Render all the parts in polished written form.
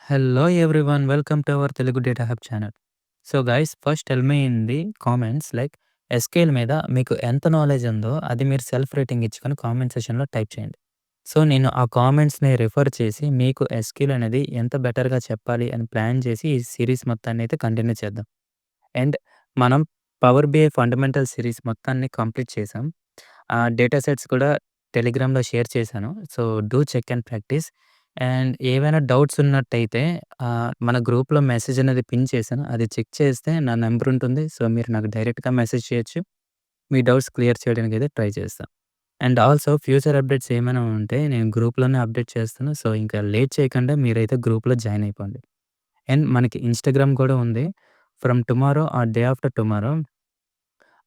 Hello everyone, welcome to our Telugu Data Hub channel. So guys, first tell me in the comments like SQL మీద మీకు ఎంత knowledge ఉందో అది మీరు self rating ఇచ్చుకొని comment సెక్షన్‌లో టైప్ చేయండి. సో నేను ఆ కామెంట్స్‌ని రిఫర్ చేసి మీకు SQL అనేది ఎంత బెటర్‌గా చెప్పాలి అని ప్లాన్ చేసి ఈ సీరీస్ మొత్తాన్ని అయితే కంటిన్యూ చేద్దాం. అండ్ మనం పవర్ బిఐ ఫండమెంటల్ సీరీస్ మొత్తాన్ని కంప్లీట్ చేసాం. డేటా సెట్స్ కూడా టెలిగ్రామ్‌లో షేర్ చేశాను. So do check and practice. And ఏవైనా డౌట్స్ ఉన్నట్టయితే మన గ్రూప్‌లో మెసేజ్ అనేది పిన్ చేశాను. అది చెక్ చేస్తే నా నంబర్ ఉంటుంది. సో మీరు నాకు డైరెక్ట్‌గా మెసేజ్ చేయొచ్చు. మీ డౌట్స్ క్లియర్ చేయడానికైతే ట్రై చేస్తా. అండ్ ఆల్సో ఫ్యూచర్ అప్డేట్స్ ఏమైనా ఉంటే నేను గ్రూప్‌లోనే అప్డేట్ చేస్తాను. సో ఇంకా లేట్ చేయకుండా మీరైతే గ్రూప్‌లో జాయిన్ అయిపోండి. అండ్ మనకి ఇన్‌స్టాగ్రామ్ కూడా ఉంది. From tomorrow or day after tomorrow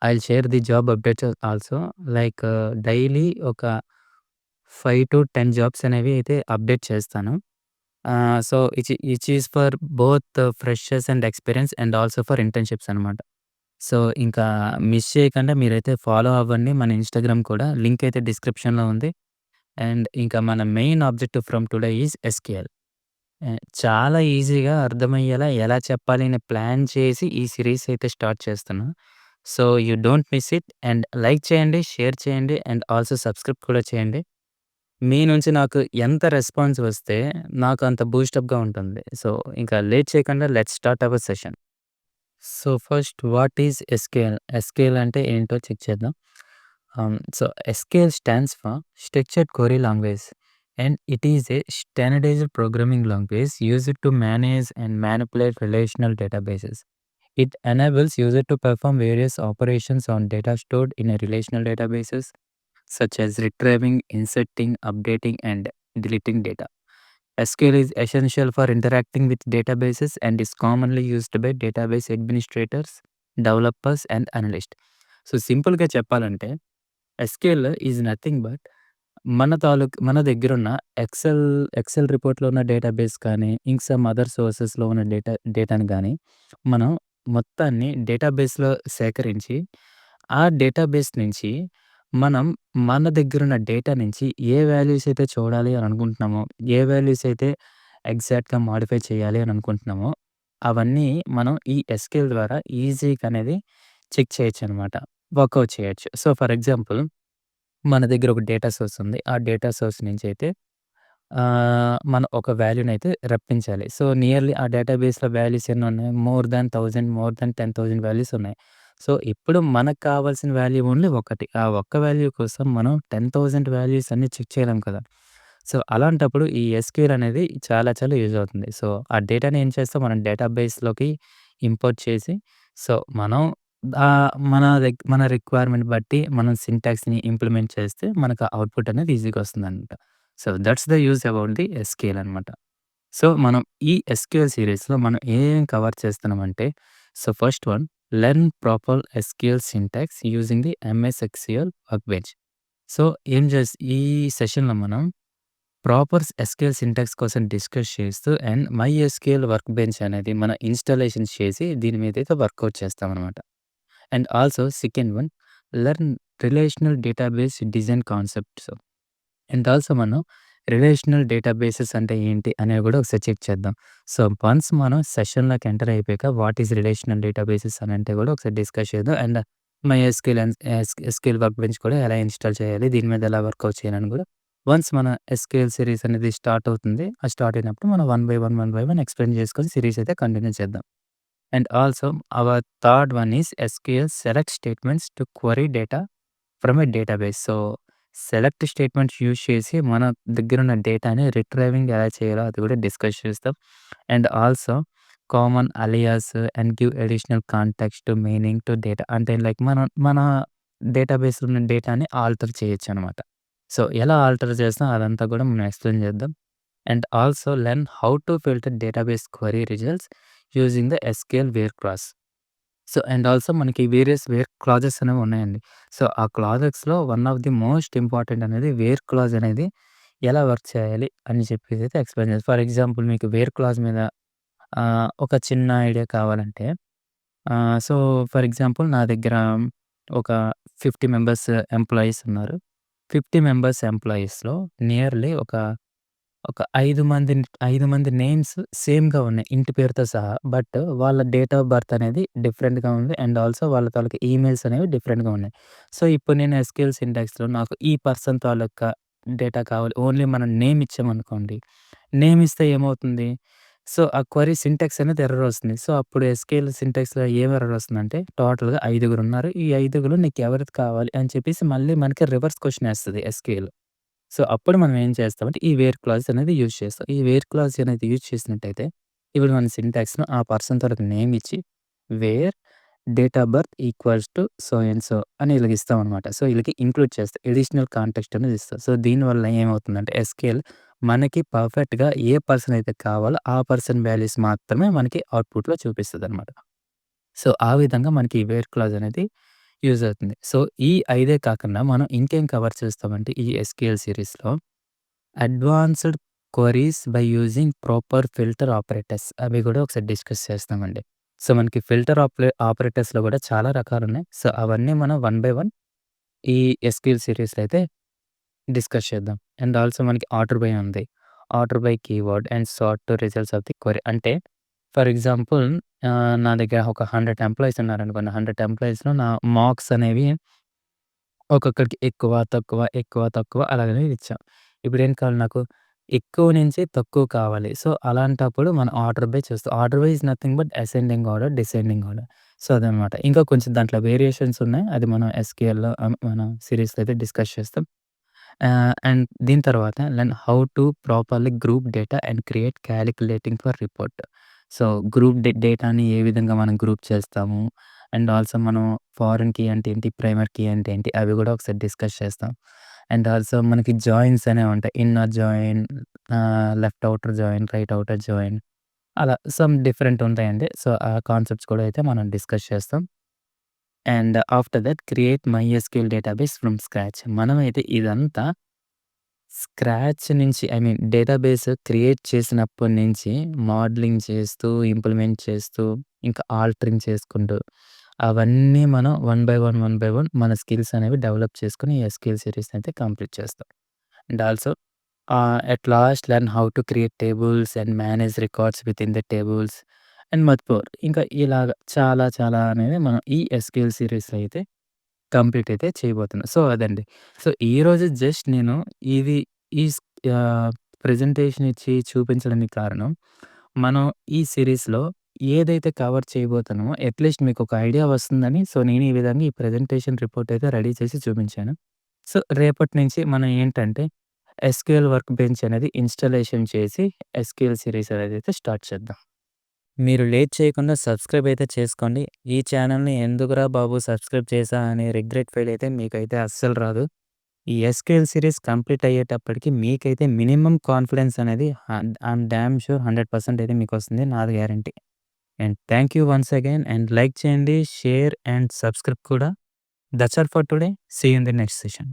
I will share the job updates also. Like daily ఒక 5-10 జాబ్స్ అనేవి అయితే అప్డేట్ చేస్తాను. So which is for both freshers and experience and also for internships అనమాట. So ఇంకా miss చేయకుండా మీరైతే follow అవ్వండి. మన ఇన్‌స్టాగ్రామ్ కూడా లింక్ అయితే డిస్క్రిప్షన్‌లో ఉంది. అండ్ ఇంకా మన main objective from today is SQL. చాలా ఈజీగా అర్థమయ్యేలా ఎలా చెప్పాలి అని ప్లాన్ చేసి ఈ సీరీస్ అయితే స్టార్ట్ చేస్తున్నా. So you don't miss it. And like చేయండి, షేర్ చేయండి అండ్ ఆల్సో సబ్స్క్రైబ్ కూడా చేయండి. మీ నుంచి నాకు ఎంత రెస్పాన్స్ వస్తే నాకు అంత బూస్టప్‌గా ఉంటుంది. సో ఇంకా లేట్ చేయకుండా let's start our session. So first what is SQL? SQL అంటే ఏంటో చెక్ చేద్దాం. So SQL stands for structured query language and it is a standardised programming language used to manage and manipulate relational databases. It enables user to perform various operations on data stored in a relational databases such as retrieving, inserting, updating, and deleting data. SQL is essential for interacting with databases and is commonly used by database administrators, developers, and analysts. So సింపుల్‌గా చెప్పాలంటే SQL is nothing but మన దగ్గరున్న XL రిపోర్ట్‌లో ఉన్న database కానీ, some other సోర్సెస్‌లో ఉన్న డేటాని గానీ, మనం మొత్తాన్ని డేటాబేస్‌లో సేకరించి, ఆ డేటాబేస్ నుంచి మనం మన దగ్గరున్న డేటా నుంచి ఏ వాల్యూస్ అయితే చూడాలి అని అనుకుంటున్నామో, ఏ వాల్యూస్ అయితే ఎగ్జాక్ట్‌గా మోడిఫై చేయాలి అని అనుకుంటున్నామో, అవన్నీ మనం ఈ ఎస్‌క్యూఎల్ ద్వారా ఈజీగా అనేది చెక్ చేయొచ్చనమాట. వర్కౌట్ చేయొచ్చు. సో, ఫర్ ఎగ్జాంపుల్ మన దగ్గర ఒక డేటా సోర్స్ ఉంది. ఆ డేటా సోర్స్ నుంచయితే మనం ఒక వాల్యూనయితే రప్పించాలి. సో, నియర్‌లీ ఆ డేటాబేస్‌లో వాల్యూస్ ఎన్నున్నాయి? More than 1000, more than 10,000 values ఉన్నాయి. సో, ఇప్పుడు మనకు కావాల్సిన వాల్యూ ఓన్లీ ఒకటి. ఆ ఒక్క వాల్యూ కోసం మనం 10,000 వాల్యూస్ అన్నీ చెక్ చేయలేం కదా! సో, అలాంటప్పుడు ఈ ఎస్‌క్యూఎల్ అనేది చాలా చాలా యూజ్ అవుతుంది. సో, ఆ డేటాని ఏం చేస్తాం మనం డేటాబేస్‌లోకి ఇంపోర్ట్ చేసి, సో, మనం మన రిక్వైర్మెంట్ బట్టి మనం సింటాక్స్‌ని ఇంప్లిమెంట్ చేస్తే మనకు అవుట్‌పుట్ అనేది ఈజీగా వస్తుందనమాట. So, that's the use about the SQL అనమాట. సో, మనం ఈ ఎస్‌క్యూఎల్ సీరీస్‌లో మనం ఏం కవర్ చేస్తున్నామంటే, so, first one learn proper SQL syntax using the MS XQL workbench. So, ఈ సెషన్‌లో మనం ప్రాపర్ ఎస్‌క్యూఎల్ సింటాక్స్ కోసం డిస్కస్ చేస్తూ అండ్ మైఎస్‌క్యూఎల్ వర్క్‌బెంచ్ అనేది మనం ఇన్‌స్టాలేషన్ చేసి దీని మీదైతే వర్కౌట్ చేస్తామనమాట. And also second one learn relational database design concepts. And also మనం రిలేషనల్ డేటాబేసెస్ అంటే ఏంటి అనేవి కూడా ఒకసారి చెక్ చేద్దాం. సో, వన్స్ మనం సెషన్‌లోకి ఎంటర్ అయిపోయాక వాట్ ఈస్ రిలేషనల్ డేటాబేసెస్ అని అంటే కూడా ఒకసారి డిస్కస్ చేద్దాం. And MySQL and SQL work bench కూడా ఎలా ఇన్‌స్టాల్ చేయాలి? దీని మీద ఎలా వర్కౌట్ చేయాలని కూడా వన్స్ మన ఎస్‌క్యూఎల్ సీరీస్ అనేది స్టార్ట్ అవుతుంది. అది స్టార్ట్ అయినప్పుడు మనం వన్ బై వన్ ఎక్స్‌ప్లెయిన్ చేసుకొని సీరీస్ అయితే కంటిన్యూ చేద్దాం. And also our third one is SQL select statements to query data from a database. So, select statements use చేసి మన దగ్గరున్న డేటాని రిట్రైవింగ్ ఎలా చేయాలో అది కూడా డిస్కస్ చేస్తాం. And also common alias and give additional context meaning to data. అంటే లైక్ మన డేటాబేస్‌లో ఉన్న డేటాని ఆల్టర్ చేయొచ్చనమాట. సో, ఎలా ఆల్టర్ చేస్తాం అదంతా కూడా మనం ఎక్స్‌ప్లెయిన్ చేద్దాం. And also learn how to filter database query results using the SQL where clause. So, and also మనకి వేరియస్ వేర్ క్లాజెస్ అనేవి ఉన్నాయండి. సో, ఆ క్లాజెస్‌లో one of the most important అనేది వేర్ క్లాజ్ అనేది ఎలా వర్క్ చేయాలి అని చెప్పేసైతే ఎక్స్‌ప్లెయిన్ చేస్తారు. ఫర్ ఎగ్జాంపుల్ మీకు వేర్ క్లాజ్ మీద ఒక చిన్న ఐడియా కావాలంటే సో, ఫర్ ఎగ్జాంపుల్ నా దగ్గర ఒక 50 మెంబర్స్ ఎంప్లాయీస్ ఉన్నారు. 50 మెంబర్స్ ఎంప్లాయీస్‌లో నియర్‌లీ ఒక ఒక 5 మంది నేమ్స్ సేమ్‌గా ఉన్నాయి. ఇంటి పేరుతో సహా. బట్ వాళ్ళ డేట్ ఆఫ్ బర్త్ అనేది డిఫరెంట్‌గా ఉంది. అండ్ ఆల్సో వాళ్ళ తాలూకా ఈమెయిల్స్ అనేవి డిఫరెంట్‌గా ఉన్నాయి. సో, ఇప్పుడు నేను ఎస్‌క్యూఎల్ సింటాక్స్‌లో నాకు ఈ పర్సన్ తాలూకా డేటా కావాలి. ఓన్లీ మనం నేమ్ ఇచ్చామనుకోండి. నేమ్ ఇస్తే ఏమవుతుంది? సో, ఆ క్వెరీ సింటాక్స్ అనేది ఎర్రర్ వస్తుంది. సో, అప్పుడు ఎస్‌క్యూఎల్ సింటాక్స్‌లో ఏం ఎర్రర్ వస్తుందంటే టోటల్‌గా ఐదుగురున్నారు. ఈ ఐదుగురిలో నీకెవరిది కావాలి అని చెప్పేసి మళ్ళీ మనకి రివర్స్ క్వెషన్ ఏస్తది ఎస్‌క్యూఎల్. సో, అప్పుడు మనం ఏం చేస్తామంటే, ఈ వేర్ క్లాజ్ అనేది యూజ్ చేస్తాం. ఈ వేర్ క్లాజ్ అనేది యూజ్ చేసినట్టయితే, ఇప్పుడు మన సింటాక్స్‌లో ఆ పర్సన్ తాలూకు నేమ్ ఇచ్చి, where date of birth equals to so and so అని ఇలాగ ఇస్తామనమాట. సో, ఈళ్ళకి ఇంక్లూడ్ చేస్తా. అడిషనల్ కాంటెక్స్ట్ అనేది ఇస్తా. సో, దీనివల్ల ఏమవుతుందంటే, ఎస్‌క్యూఎల్ మనకి పర్ఫెక్ట్‌గా ఏ పర్సన్ అయితే కావాలో, ఆ పర్సన్ వాల్యూస్ మాత్రమే మనకి అవుట్‌పుట్‌లో చూపిస్తదనమాట. సో, ఆ విధంగా మనకి ఈ వేర్ క్లాజ్ అనేది యూజ్ అవుతుంది. సో, ఈ 5 కాకుండా మనం ఇంకేం కవర్ చేస్తామంటే ఈ ఎస్‌క్యూఎల్ సీరీస్‌లో advanced queries by using proper filter operators అవి గూడా ఒకసారి డిస్కస్ చేస్తామండి. సో, మనకి ఫిల్టర్ ఆపరేటర్స్‌లో గూడా చాలా రకాలున్నాయి. సో, అవన్నీ మనం వన్ బై వన్ ఈ ఎస్‌క్యూఎల్ సీరీస్‌లో అయితే డిస్కస్ చేద్దాం. అండ్ ఆల్సో మనకి ఆర్డర్ బై ఉంది. Order by keyword and sort to results of the query. అంటే ఫర్ ఎగ్జాంపుల్ నా దగ్గర ఒక 100 ఎంప్లాయీస్ ఉన్నారనుకోండి. 100 ఎంప్లాయీస్‌లో నా మార్క్స్ అనేవి ఒక్కొక్కరికి ఎక్కువ, తక్కువ, ఎక్కువ, తక్కువ అలాగనే ఇచ్చాం. ఇప్పుడేం కావాలి నాకు? ఎక్కువ నుంచి తక్కువ కావాలి. సో, అలాంటప్పుడు మనం ఆర్డర్ బై చూస్తాం. Order by is nothing but ascending order, descending order. So, అదనమాట. ఇంకా కొంచెం దాంట్లో వేరియేషన్స్ ఉన్నాయి. అది మనం ఎస్‌క్యూఎల్‌లో మన సీరీస్‌లో అయితే డిస్కస్ చేస్తాం. అండ్ దీని తర్వాత learn how to properly group data and create calculating for report. So, group డేటాని ఏ విధంగా మనం గ్రూప్ చేస్తాము. అండ్ ఆల్సో మనం ఫారెన్ కీ అంటే ఏంటి? ప్రైమర్ కీ అంటే ఏంటి? అవి గూడా ఒకసారి డిస్కస్ చేస్తాం. అండ్ ఆల్సో మనకి జాయిన్స్ అనేవి ఉంటాయి. Inner join, left outer join, right outer join అలా సమ్ డిఫరెంట్ ఉంటాయండి. సో, ఆ కాన్సెప్ట్స్ కూడా అయితే మనం డిస్కస్ చేస్తాం. And after that create MySQL database from scratch. మనమైతే ఇదంతా స్క్రాచ్ నుంచి ఐ మీన్ డేటాబేస్ క్రియేట్ చేసినప్పటి నుంచి మోడలింగ్ చేస్తూ, ఇంప్లిమెంట్ చేస్తూ, ఇంకా ఆల్టరింగ్ చేసుకుంటూ, అవన్నీ మనం one by one, one by one మన స్కిల్స్ అనేవి డెవలప్ చేసుకొని ఎస్‌క్యూఎల్ సీరీస్‌ని అయితే కంప్లీట్ చేస్తాం. And also at last learn how to create tables and manage records within the tables and much more. ఇంకా ఇలాగ చాలా చాలా అనేది మనం ఈ ఎస్‌క్యూఎల్ సీరీస్‌లో అయితే కంప్లీట్ అయితే చేయబోతున్నా. సో, అదండి. సో, ఈరోజు జస్ట్ నేను ఇది ఈ స్ ఆహ్, ప్రెజెంటేషన్ ఇచ్చి చూపించడానికి కారణం, మనం ఈ సీరీస్‌లో ఏదైతే కవర్ చేయబోతున్నామో అట్‌లీస్ట్ మీకొక ఐడియా వస్తుందని, సో, నేను ఈ విధంగా ఈ ప్రెజెంటేషన్ రిపోర్ట్ అయితే రెడీ చేసి చూపించాను. సో, రేపటి నుంచి మనం ఏంటంటే, ఎస్‌క్యూఎల్ వర్క్ బెంచ్ అనేది ఇన్‌స్టాలేషన్ చేసి, ఎస్‌క్యూఎల్ సీరీస్ అనేదైతే స్టార్ట్ చేద్దాం. మీరు లేట్ చేయకుండా సబ్స్క్రైబ్ అయితే చేసుకోండి. ఈ ఛానెల్‌ని ఎందుకురా బాబు సబ్స్క్రైబ్ చేశా అనే రిగ్రెట్ ఫీల్ అయితే మీకైతే అస్సలు రాదు. ఈ ఎస్‌క్యూఎల్ సీరీస్ కంప్లీట్ అయ్యేటప్పటికి మీకైతే మినిమమ్ కాన్ఫిడెన్స్ అనేది ఐయామ్ డామ్ ష్యూర్ 100% అయితే మీకొస్తుంది. నాది guarantee. And thank you once again and like చేయండి, షేర్ అండ్ సబ్స్క్రైబ్ కూడా. That's all for today. See you in the next session.